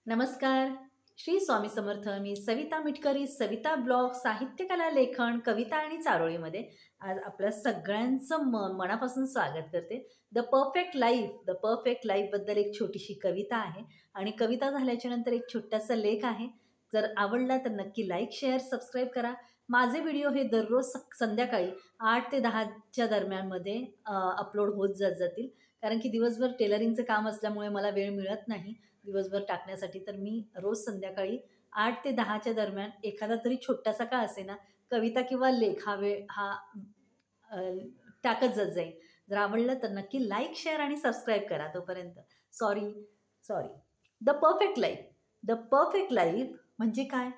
नमस्कार. श्री स्वामी समर्थ. मी सविता मिटकरी, सविता ब्लॉग, साहित्यकला, लेखन, कविता आणि चारोळीमध्ये आज आपल्या सगळ्यांचं मनापासून स्वागत करते. द परफेक्ट लाईफबद्दल एक छोटीशी कविता आहे आणि कविता झाल्याच्या नंतर एक छोटासा लेख आहे. जर आवडला तर नक्की लाईक, शेअर, सबस्क्राईब करा. माझे व्हिडिओ हे दररोज संध्याकाळी 8 ते 10च्या दरम्यानमध्ये अपलोड होत जातील. कारण की दिवसभर टेलरिंगचं काम असल्यामुळे मला वेळ मिळत नाही दिवसभर टाकण्यासाठी. तर मी रोज संध्याकाळी 8 ते 10च्या दरम्यान एखादा तरी छोटासा का असेना कविता किंवा लेख हा वेळ हा अ, टाकत जाईल. जर आवडलं तर नक्की लाईक, शेअर आणि सबस्क्राईब करा. तोपर्यंत sorry sorry. The perfect life. The perfect life म्हणजे काय?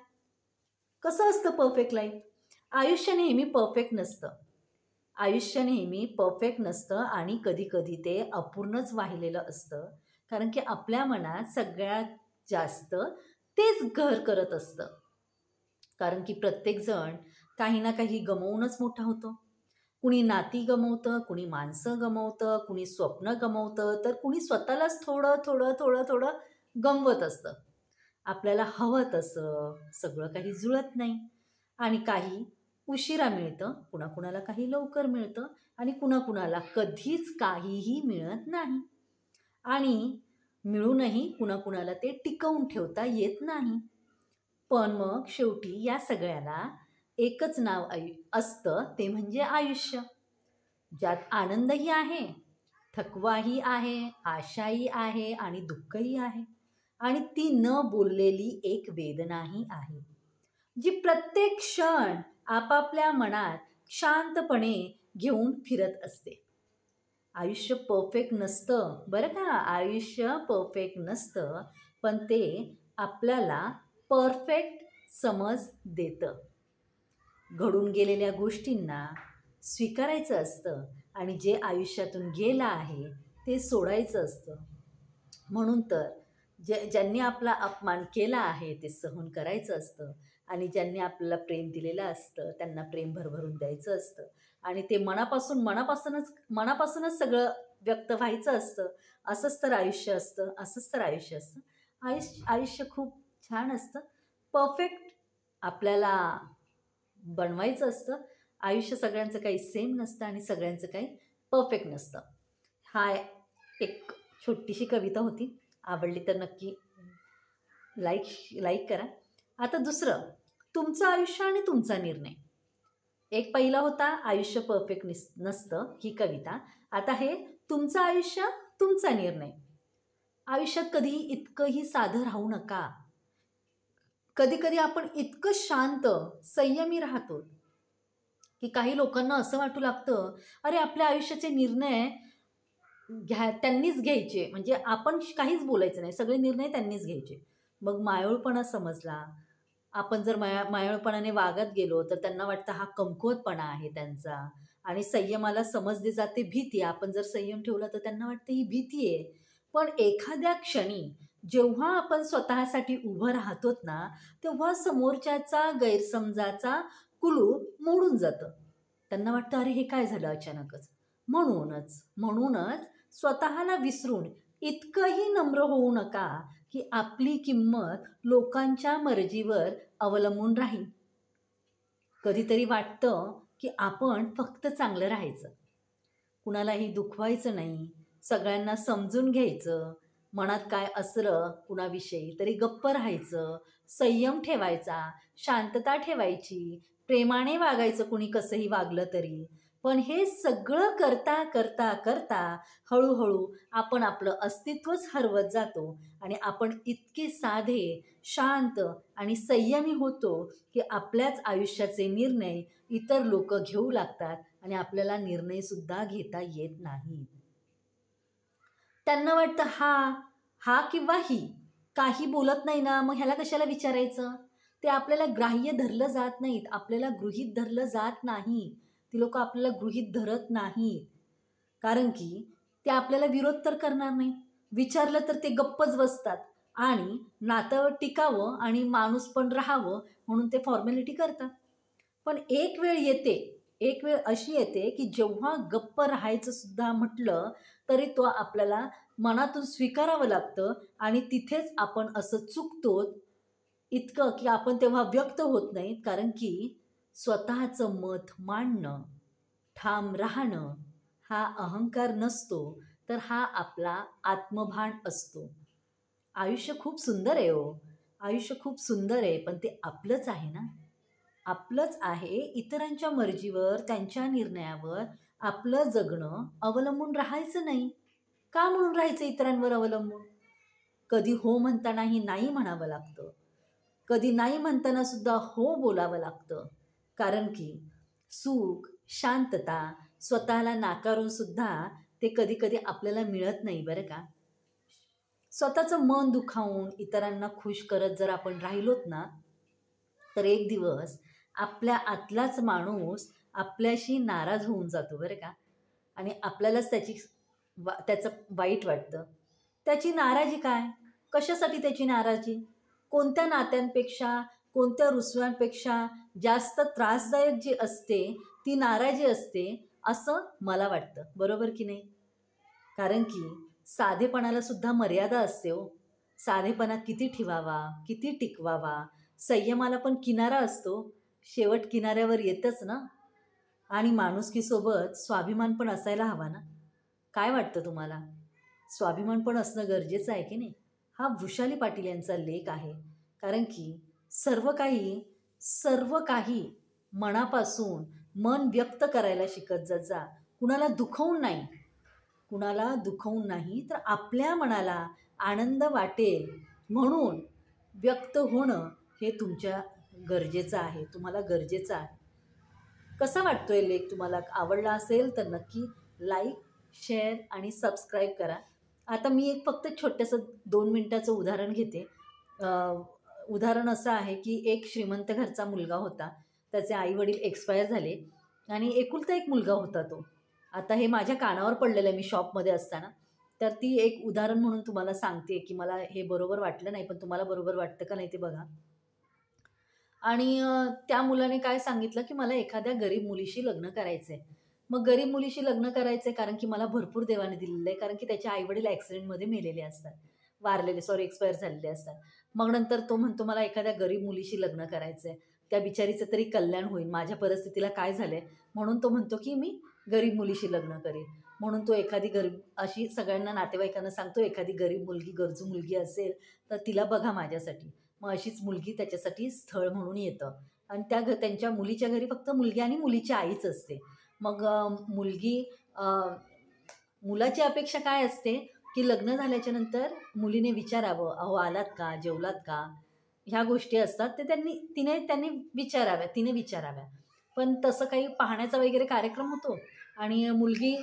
कसं असतं परफेक्ट लाईफ? आयुष्य नेहमी परफेक्ट नसतं. आयुष्य नेहमी परफेक्ट नसतं आणि कधी-कधी ते अपूर्णच वाहिलेलं असतं. कारण की आपल्या मनात सगळ्यात जास्त तेच घर करत असतं. कारण की प्रत्येकजण काही ना काही गमावूनच मोठा होतो. कुणी नाती गमावतं, कुणी माणसं गमावतं, कुणी स्वप्न गमावतं, तर कुणी स्वतःलाच थोडं गमवत असतं. आपल्याला हवं तसं सगळं काही जुळत नाही आणि काही उशिरा मिळतं, कुणाकुणाला काही लवकर मिळतं आणि कुणाकुणाला कधीच काहीही मिळत नाही. आणि मिळूनही कुणाकुणाला ते टिकवून ठेवता येत नाही. पण मग शेवटी या सगळ्याला एकच नाव असतं, ते म्हणजे आयुष्य. ज्यात आनंदही आहे, थकवाही आहे, आशाही आहे आणि दुःखही आहे आणि ती न बोललेली एक वेदनाही आहे, जी प्रत्येक क्षण आपापल्या मनात शांतपणे घेऊन फिरत असते. आयुष्य परफेक्ट नसतं बरं का, आयुष्य परफेक्ट नसतं, पण ते आपल्याला परफेक्ट समज देतं. घडून गेलेल्या गोष्टींना स्वीकारायचं असतं आणि जे आयुष्यातून गेलं आहे ते सोडायचं असतं. म्हणून तर ज्यांनी आपला अपमान केला आहे ते सहन करायचं असतं आणि ज्यांनी आपल्याला प्रेम दिलेलं असतं त्यांना प्रेम भरभरून द्यायचं असतं आणि ते मनापासूनच सगळं व्यक्त व्हायचं असतं. असंच तर आयुष्य असतं, असंच तर आयुष्य असतं. आयुष्य खूप छान असतं. परफेक्ट आपल्याला बनवायचं असतं. आयुष्य सगळ्यांचं काही सेम नसतं आणि सगळ्यांचं काही परफेक्ट नसतं. हा एक छोटीशी कविता होती. आवडली तर नक्की लाईक करा. आता दुसरं, तुमचं आयुष्य आणि तुमचा निर्णय. एक पहिला होता आयुष्य परफेक्ट नसतं ही कविता. आता हे तुमचं आयुष्य, तुमचा निर्णय. आयुष्यात कधीही इतकंही साधं राहू नका. कधी-कधी आपण इतकं शांत, संयमी राहतो, की काही लोकांना असं वाटू लागतं, अरे आपल्या आयुष्याचे निर्णय त्यांनीच घ्यायचे. म्हणजे आपण काहीच बोलायचं नाही. सगळे निर्णय त्यांनीच घ्यायचे. मग मायाळूपणा समजला. आपण जर मायाळूपणाने वागत गेलो, तर त्यांना वाटतं हा कमकुवतपणा आहे त्यांचा आणि संयमाला समजली जाते भीती. आपण जर संयम ठेवला, तर त्यांना वाटतं ही भीती आहे. पण एखाद्या क्षणी जेव्हा आपण स्वतःसाठी उभं राहतोत ना, तेव्हा समोरच्याचा गैरसमजाचा कुलूप मोडून जातं. त्यांना वाटतं, अरे हे काय झालं अचानकच? म्हणूनच स्वतःला विसरून इतकंही नम्र होऊ नका, की आपली किंमत लोकांच्या मर्जीवर अवलंबून राहील. कधीतरी वाटतं, की आपण फक्त चांगलं राहायचं. कुणालाही दुखवायचं नाही, सगळ्यांना समजून घ्यायचं, मनात काय असलं कुणाविषयी तरी गप्प राहायचं, संयम ठेवायचा, शांतता ठेवायची, प्रेमाने वागायचं कुणी कसंही वागलं तरी. पण हे सगळं करता हळूहळू आपण आपलं अस्तित्वच हरवत जातो आणि आपण इतके साधे, शांत आणि संयमी होतो, की आपल्याच आयुष्याचे निर्णय इतर लोकं घेऊ लागतात आणि आपल्याला निर्णयसुद्धा घेता येत नाही. त्यांना वाटतं हा किंवा ही काही बोलत नाही ना, मग ह्याला कशाला विचारायचं? ते आपल्याला ग्राह्य धरलं जात नाहीत. आपल्याला गृहीत धरलं जात नाही. ती लोकं आपल्याला गृहीत धरत नाहीत. कारण की ते आपल्याला विरोध तर करणार नाही. विचारलं तर ते गप्पच बसतात आणि नातं टिकावं आणि माणूस पण राहावं म्हणून ते फॉर्मॅलिटी करतात. पण एक वेळ अशी येते, की जेव्हा गप्प राहायचं सुद्धा म्हटलं, तरी तो आपल्याला मनातून स्वीकारावं लागतं आणि तिथेच आपण असं चुकतो इतकं, की आपण तेव्हा व्यक्त होत नाहीत. कारण की स्वतःचं मत मांडणं, ठाम राहणं हा अहंकार नसतो, तर हा आपला आत्मभान असतो. आयुष्य खूप सुंदर आहे हो. आयुष्य खूप सुंदर आहे, पण ते आपलंच आहे ना. आपलंच आहे. इतरांच्या मर्जीवर, त्यांच्या निर्णयावर आपलं जगणं अवलंबून राहायचं नाही. का म्हणून राहायचं इतरांवर अवलंबून? कधी हो म्हणतानाही नाही म्हणावं लागतं. कधी नाही म्हणताना सुद्धा हो बोलावं लागतं. कारण की सुख, शांतता स्वतःला नाकारून सुद्धा ते कधी-कधी आपल्याला मिळत नाही बरं का. स्वतःचं मन दुखावून इतरांना खुश करत जर आपण राहिलोत ना, तर एक दिवस आपल्या आतलाच माणूस आपल्याशी नाराज होऊन जातो बरं का. आणि आपल्यालाच त्याचं वाईट वाटतं. त्याची नाराजी काय? कशासाठी त्याची नाराजी? कोणत्या नात्यांपेक्षा, कोणत्या रुसव्यांपेक्षा जास्त त्रासदायक जी असते, ती नाराजी असते, असं मला वाटतं. बरोबर की नाही? कारण की साधेपणाला सुद्धा मर्यादा असते हो. साधेपणा किती ठेवावा, किती टिकवावा, संयमाला पण किनारा असतो. शेवट किनाऱ्यावर येतच ना. आणि माणुसकीसोबत स्वाभिमान पण असायला हवा ना. काय वाटतं तुम्हाला? स्वाभिमान पण असणं गरजेचं आहे की नाही? हा वृषाली पाटील यांचा लेख आहे. कारण की सर्व काही, सर्व काही मनापासून मन व्यक्त करायला शिकत जात जा. कुणाला दुखवून नाही. कुणाला दुखवून नाही, तर आपल्या मनाला आनंद वाटेल म्हणून व्यक्त होणं हे तुमच्या गरजेचं आहे. तुम्हाला गरजेचं आहे. कसा वाटतोय लेख तुम्हाला? आवडला असेल तर नक्की लाईक, शेअर आणि सबस्क्राईब करा. आता मी एक फक्त छोटंसं 2 मिनिटाचं उदाहरण घेते. अ, उदाहरण असं आहे, की एक श्रीमंत घरचा मुलगा होता. त्याचे आई-वडील एक्सपायर झाले आणि एकुलता एक मुलगा होता तो. आता हे माझ्या कानावर पडलेलं आहे मी शॉपमध्ये असताना. तर ती एक उदाहरण म्हणून तुम्हाला सांगते, की मला हे बरोबर वाटलं नाही, पण तुम्हाला बरोबर वाटतं का नाही ते बघा. आणि त्या मुलाने काय सांगितलं, की मला एखाद्या गरीब मुलीशी लग्न करायचंय. मग गरीब मुलीशी लग्न करायचंय कारण की मला भरपूर देवाने दिलेलं आहे. कारण की त्याचे आई-वडील ॲक्सिडेंटमध्ये मेलेले असतात. वारलेले सॉरी एक्सपायर झालेले असतात. मग नंतर तो म्हणतो मला एखाद्या गरीब मुलीशी लग्न करायचंय. त्या बिचारीचं तरी कल्याण होईल. माझ्या परिस्थितीला काय झालंय? म्हणून तो म्हणतो, की मी गरीब मुलीशी लग्न करेन. म्हणून तो एखादी गरीब अशी सगळ्यांना नातेवाईकांना सांगतो, एखादी गरीब मुलगी, गरजू मुलगी असेल, तर तिला बघा माझ्यासाठी. मग अशीच मुलगी त्याच्यासाठी स्थळ म्हणून येतं आणि त्यांच्या मुलीच्या घरी फक्त मुलगी आणि मुलीची आईच असते. मग मुलगी अ, मुलाची अपेक्षा काय असते, की लग्न झाल्याच्या नंतर मुलीने विचारावं, "अहो आलात का? जेवलात का?" ह्या गोष्टी असतात. ते त्यांनी विचाराव्या, तिने विचाराव्या. पण तसं काही पाहण्याचा वगैरे कार्यक्रम होतो आणि मुलगी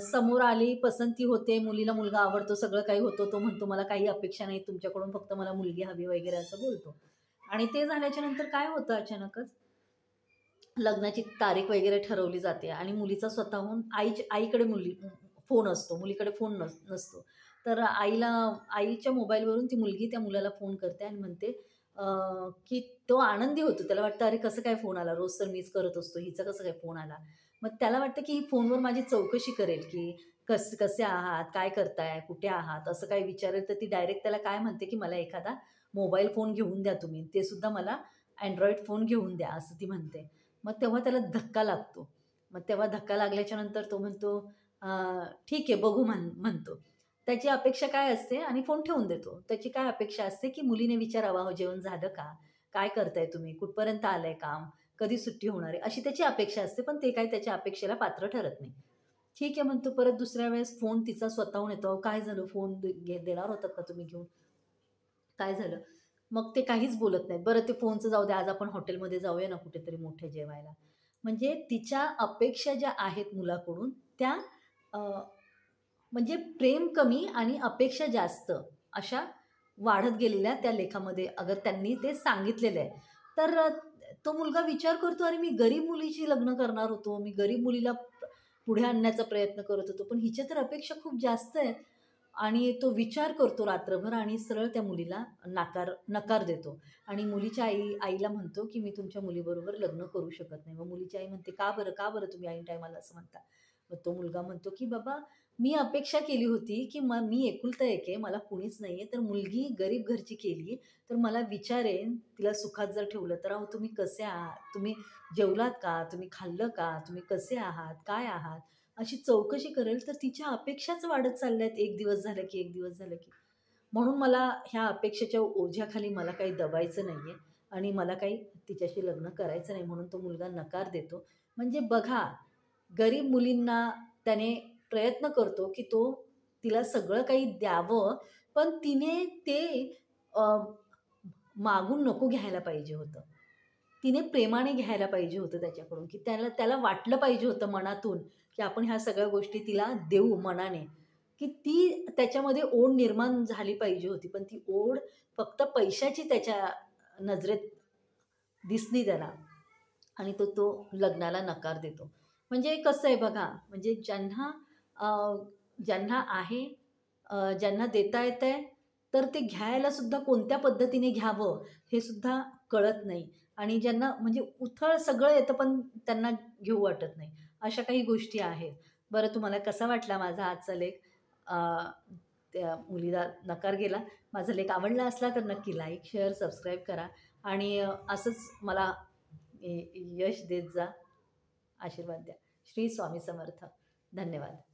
समोर आली, पसंती होते, मुलीला मुलगा आवडतो, सगळं काही होतं. तो म्हणतो, "मला काही अपेक्षा नाही तुमच्याकडून, फक्त मला मुलगी हवी" वगैरे असं बोलतो. आणि ते झाल्याच्या नंतर काय होतं अचानकच, लग्नाची तारीख वगैरे ठरवली जाते आणि मुलीचा स्वतःहून आईकडे फोन असतो, मुलीकडे फोन नसतो. तर आईच्या मोबाईलवरून ती मुलगी त्या मुलाला फोन करते आणि म्हणते अ, की तो आनंदी होतो. त्याला वाटतं, "अरे कसं काय फोन आला? रोज तर मीच करत असतो. हिचा कसं काय फोन आला?" मग त्याला वाटतं, की ही फोनवर माझी चौकशी करेल, की कसे आहात? काय करताय? कुठे आहात? असं काही विचारेल. तर ती डायरेक्ट त्याला काय म्हणते, की "मला एखादा मोबाईल फोन घेऊन द्या तुम्ही. ते सुद्धा मला Android फोन घेऊन द्या," असं ती म्हणते. मग तेव्हा त्याला धक्का लागतो. मग तेव्हा धक्का लागल्याच्यानंतर तो म्हणतो, "अ, ठीक आहे बघू" म्हणतो. त्याची अपेक्षा काय असते आणि फोन ठेवून देतो. त्याची काय अपेक्षा असते, की मुलीने विचारावं, "अहो जेवण झालं का? काय करताय तुम्ही? कुठपर्यंत आलंय काम? कधी सुट्टी होणार आहे?" अशी त्याची अपेक्षा असते. पण ते काही त्याच्या अपेक्षेला पात्र ठरत नाही. ठीक आहे म्हणतो. परत दुसऱ्या वेळेस फोन तिचा स्वतःहून येतो. "अहो काय झालं? फोन देणार होतात ना तुम्ही घेऊन? काय झालं?" मग ते काहीच बोलत नाहीत. "बरं ते फोनचं जाऊ द्या. आज आपण हॉटेलमध्ये जाऊया ना कुठेतरी मोठे जेवायला." म्हणजे तिच्या अपेक्षा ज्या आहेत मुलाकडून त्या अ, म्हणजे प्रेम कमी आणि अपेक्षा जास्त अशा वाढत गेलेल्या त्या लेखामध्ये अगर त्यांनी ते सांगितलेलं आहे. तर तो मुलगा विचार करतो, "अरे मी गरीब मुलीशी लग्न करणार होतो. मी गरीब मुलीला पुढे आणण्याचा प्रयत्न करत होतो. पण हिच्या तर अपेक्षा खूप जास्त आहेत." आणि तो विचार करतो रात्रभर आणि सरळ त्या मुलीला नकार देतो आणि मुलीच्या आईला म्हणतो, की "मी तुमच्या मुलीबरोबर लग्न करू शकत नाही." मग मुलीची आई म्हणते, "का बरं? का बरं तुम्ही ऐन टाईमाला असं म्हणता?" मग तो मुलगा म्हणतो, की "बाबा मी अपेक्षा केली होती, की मी एकुलता एक आहे, मला कुणीच नाहीये, तर मुलगी गरीब घरची केली, तर मला विचारेन, तिला सुखात जर ठेवलं, तर "अहो तुम्ही कसे आहात? तुम्ही जेवलात का? तुम्ही खाल्लं का? तुम्ही कसे आहात? काय आहात?" अशी चौकशी करेल, तर तिच्या अपेक्षाच वाढत चालल्यात एक दिवस झालं की एक दिवस झालं की. म्हणून मला ह्या अपेक्षेच्या ओझ्याखाली मला काही दबायचं नाहीये आणि मला काही तिच्याशी लग्न करायचं नाही म्हणून तो मुलगा नकार देतो. म्हणजे बघा, गरीब मुलींना त्याने प्रयत्न करतो, की तो तिला सगळं काही द्यावं, पण तिने ते अ, मागून नको घ्यायला पाहिजे होतं. तिने प्रेमाने घ्यायला पाहिजे होतं त्याच्याकडून, की त्याला त्याला वाटलं पाहिजे होतं मनातून, की आपण ह्या सगळ्या गोष्टी तिला देऊ मनाने, की ती त्याच्यामध्ये ओढ निर्माण झाली पाहिजे होती. पण ती ओढ फक्त पैशाची त्याच्या नजरेत दिसली त्याला आणि तो तो लग्नाला नकार देतो. म्हणजे कसं आहे बघा, म्हणजे अ, ज्यांना आहे, ज्यांना देता येतंय, तर ते घ्यायला सुद्धा कोणत्या पद्धतीने घ्यावं हे सुद्धा कळत नाही आणि ज्यांना म्हणजे उथळ सगळं येतं, पण त्यांना घेऊ वाटत नाही. अशा काही गोष्टी आहेत. बरं तुम्हाला कसा वाटला माझा आजचा लेख? अ, त्या मुलीला नकार गेला. माझा लेख आवडला असला तर नक्की लाईक, शेअर, सबस्क्राईब करा आणि असंच मला यश देत जा, आशीर्वाद द्या. श्री स्वामी समर्थ. धन्यवाद.